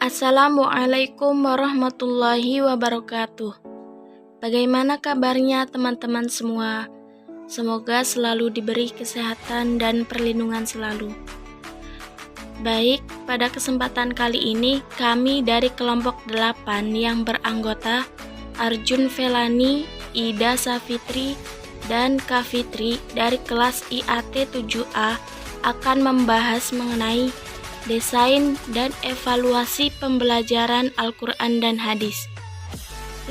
Assalamualaikum warahmatullahi wabarakatuh. Bagaimana kabarnya teman-teman semua? Semoga selalu diberi kesehatan dan perlindungan selalu. Baik, pada kesempatan kali ini kami dari kelompok 8 yang beranggota Arjun Felani, Ida Safitri, dan Kak Fitri dari kelas IAT 7A akan membahas mengenai desain dan evaluasi pembelajaran Al-Quran dan Hadis.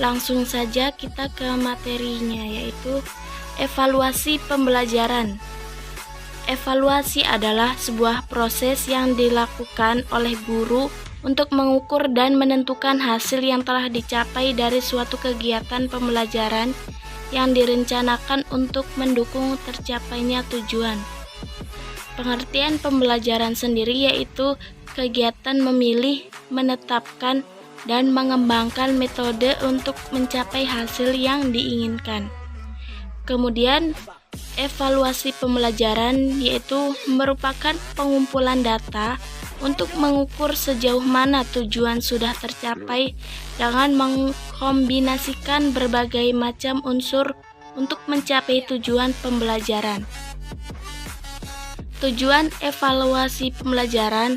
Langsung saja kita ke materinya, yaitu evaluasi pembelajaran. Evaluasi adalah sebuah proses yang dilakukan oleh guru untuk mengukur dan menentukan hasil yang telah dicapai dari suatu kegiatan pembelajaran yang direncanakan untuk mendukung tercapainya tujuan. Pengertian pembelajaran sendiri yaitu kegiatan memilih, menetapkan, dan mengembangkan metode untuk mencapai hasil yang diinginkan. Kemudian, evaluasi pembelajaran yaitu merupakan pengumpulan data untuk mengukur sejauh mana tujuan sudah tercapai dengan mengkombinasikan berbagai macam unsur untuk mencapai tujuan pembelajaran. Tujuan evaluasi pembelajaran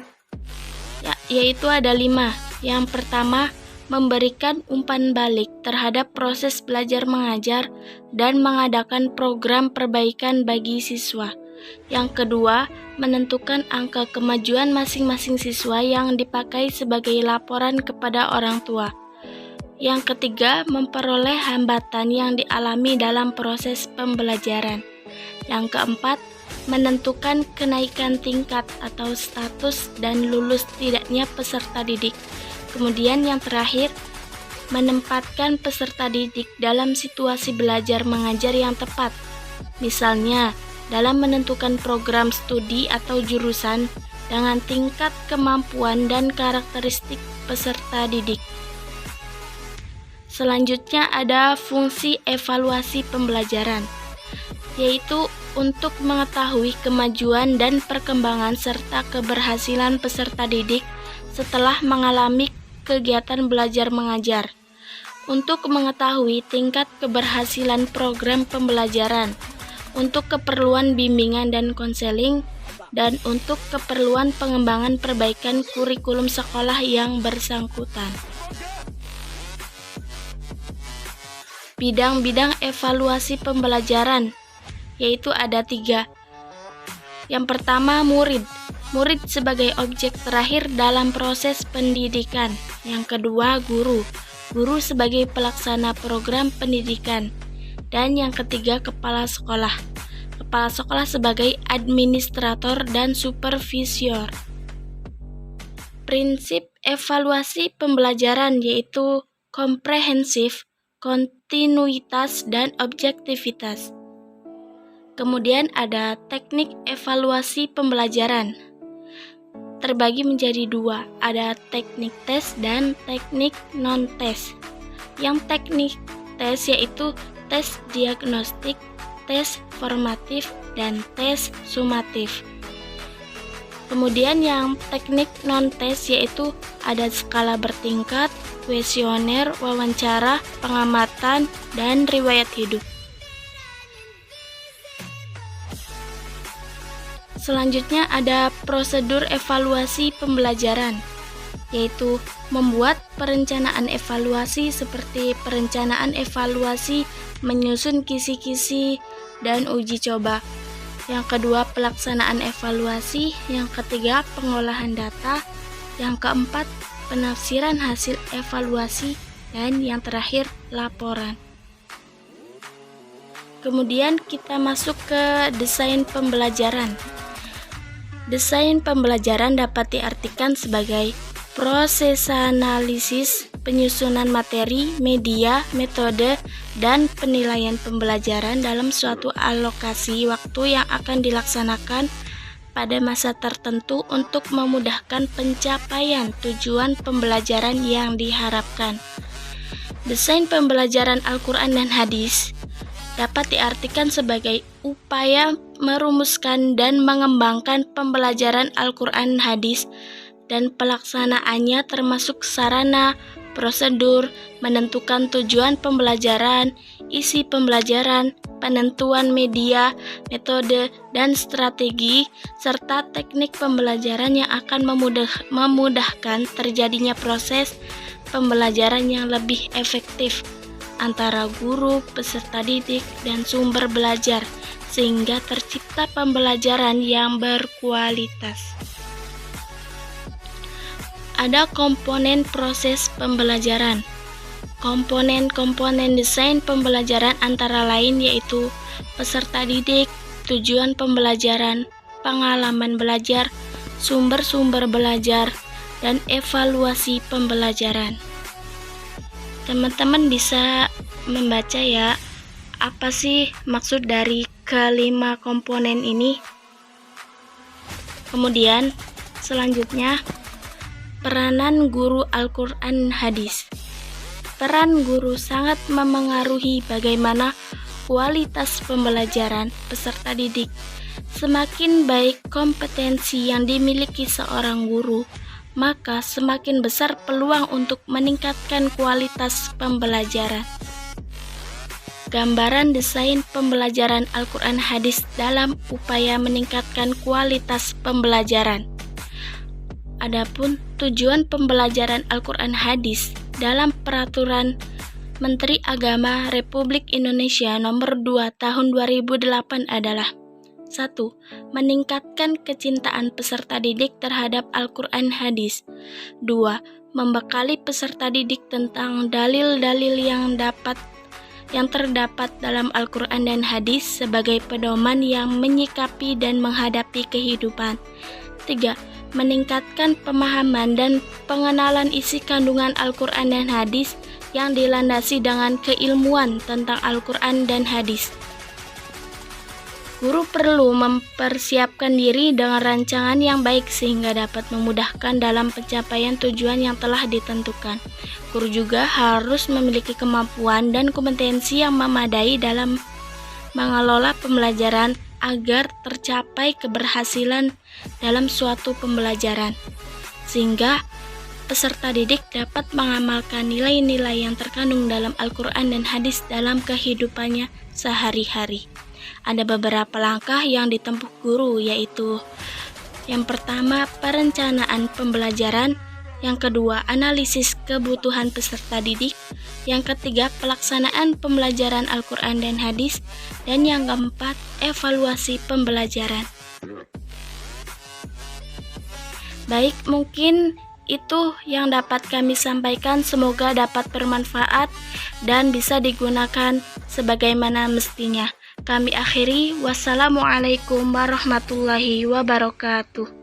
yaitu ada 5. Yang pertama, memberikan umpan balik terhadap proses belajar mengajar dan mengadakan program perbaikan bagi siswa. Yang kedua, menentukan angka kemajuan masing-masing siswa yang dipakai sebagai laporan kepada orang tua. Yang ketiga, memperoleh hambatan yang dialami dalam proses pembelajaran. Yang keempat, menentukan kenaikan tingkat atau status dan lulus tidaknya peserta didik. Kemudian yang terakhir, menempatkan peserta didik dalam situasi belajar mengajar yang tepat. Misalnya, dalam menentukan program studi atau jurusan dengan tingkat kemampuan dan karakteristik peserta didik. Selanjutnya ada fungsi evaluasi pembelajaran, yaitu untuk mengetahui kemajuan dan perkembangan serta keberhasilan peserta didik setelah mengalami kegiatan belajar mengajar, untuk mengetahui tingkat keberhasilan program pembelajaran, untuk keperluan bimbingan dan konseling, dan untuk keperluan pengembangan perbaikan kurikulum sekolah yang bersangkutan. Bidang-bidang evaluasi pembelajaran yaitu ada 3. Yang pertama, murid. Murid sebagai objek terakhir dalam proses pendidikan. Yang kedua, guru. Guru sebagai pelaksana program pendidikan. Dan yang ketiga, kepala sekolah. Kepala sekolah sebagai administrator dan supervisor. Prinsip evaluasi pembelajaran yaitu komprehensif, kontinuitas, dan objektivitas. Kemudian ada teknik evaluasi pembelajaran. Terbagi menjadi 2, ada teknik tes dan teknik non-tes. Yang teknik tes yaitu tes diagnostik, tes formatif, dan tes sumatif. Kemudian yang teknik non-tes yaitu ada skala bertingkat, kuesioner, wawancara, pengamatan, dan riwayat hidup. Selanjutnya ada prosedur evaluasi pembelajaran, yaitu membuat perencanaan evaluasi seperti perencanaan evaluasi, menyusun kisi-kisi, dan uji coba. Yang kedua, pelaksanaan evaluasi. Yang ketiga, pengolahan data. Yang keempat, penafsiran hasil evaluasi. Dan yang terakhir, laporan. Kemudian kita masuk ke desain pembelajaran. Desain pembelajaran dapat diartikan sebagai proses analisis, penyusunan materi, media, metode, dan penilaian pembelajaran dalam suatu alokasi waktu yang akan dilaksanakan pada masa tertentu untuk memudahkan pencapaian tujuan pembelajaran yang diharapkan. Desain pembelajaran Al-Quran dan Hadis dapat diartikan sebagai upaya merumuskan dan mengembangkan pembelajaran Al-Quran Hadis dan pelaksanaannya termasuk sarana, prosedur, menentukan tujuan pembelajaran, isi pembelajaran, penentuan media, metode, dan strategi, serta teknik pembelajaran yang akan memudahkan terjadinya proses pembelajaran yang lebih efektif antara guru, peserta didik, dan sumber belajar, sehingga tercipta pembelajaran yang berkualitas. Ada komponen proses pembelajaran. Komponen-komponen desain pembelajaran antara lain yaitu peserta didik, tujuan pembelajaran, pengalaman belajar, sumber-sumber belajar, dan evaluasi pembelajaran. Teman-teman bisa membaca ya, apa sih maksud dari kelima komponen ini? Kemudian, selanjutnya, peranan guru Al-Quran Hadis. Peran guru sangat memengaruhi bagaimana kualitas pembelajaran peserta didik. Semakin baik kompetensi yang dimiliki seorang guru, maka semakin besar peluang untuk meningkatkan kualitas pembelajaran. Gambaran desain pembelajaran Al-Quran Hadis dalam upaya meningkatkan kualitas pembelajaran. Adapun tujuan pembelajaran Al-Quran Hadis dalam Peraturan Menteri Agama Republik Indonesia Nomor 2 Tahun 2008 adalah 1. Meningkatkan kecintaan peserta didik terhadap Al-Quran Hadis. 2. Membekali peserta didik tentang dalil-dalil yang terdapat dalam Al-Quran dan Hadis sebagai pedoman yang menyikapi dan menghadapi kehidupan. 3. Meningkatkan pemahaman dan pengenalan isi kandungan Al-Quran dan Hadis yang dilandasi dengan keilmuan tentang Al-Quran dan Hadis. Guru perlu mempersiapkan diri dengan rancangan yang baik sehingga dapat memudahkan dalam pencapaian tujuan yang telah ditentukan. Guru juga harus memiliki kemampuan dan kompetensi yang memadai dalam mengelola pembelajaran agar tercapai keberhasilan dalam suatu pembelajaran, sehingga peserta didik dapat mengamalkan nilai-nilai yang terkandung dalam Al-Quran dan Hadis dalam kehidupannya sehari-hari. Ada beberapa langkah yang ditempuh guru, yaitu yang pertama, perencanaan pembelajaran, yang kedua, analisis kebutuhan peserta didik, yang ketiga, pelaksanaan pembelajaran Al-Quran dan Hadis, dan yang keempat, evaluasi pembelajaran. Baik, mungkin itu yang dapat kami sampaikan. Semoga dapat bermanfaat dan bisa digunakan sebagaimana mestinya. Kami akhiri, wassalamualaikum warahmatullahi wabarakatuh.